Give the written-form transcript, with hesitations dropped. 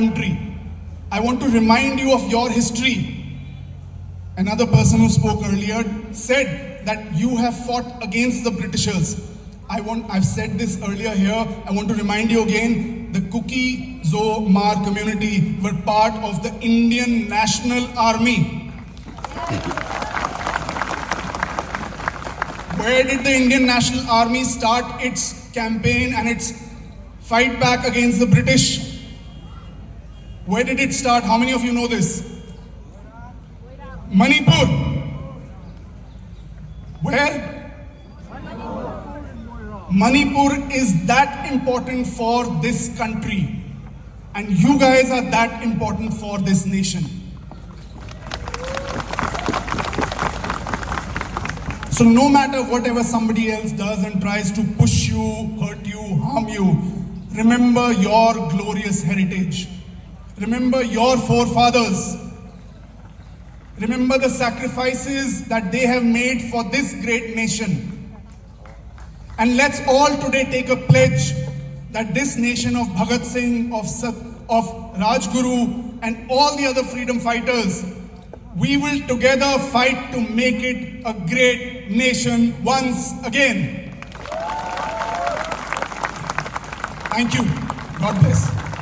country. I want to remind you of your history. Another person who spoke earlier said that you have fought against the Britishers. I've said this earlier here. I want to remind you again, the 𝐀𝐠𝐬𝐿 community were part of the Indian National Army. Where did the Indian National Army start its campaign and its fight back against the British? Where did it start? How many of you know this? Manipur. Where? Manipur is that important for this country, and you guys are that important for this nation. So no matter whatever somebody else does and tries to push you, hurt you, harm you, remember your glorious heritage. Remember your forefathers. Remember the sacrifices that they have made for this great nation. And let's all today take a pledge that this nation of Bhagat Singh, of Rajguru, and all the other freedom fighters, we will together fight to make it a great nation once again. Thank you. God bless.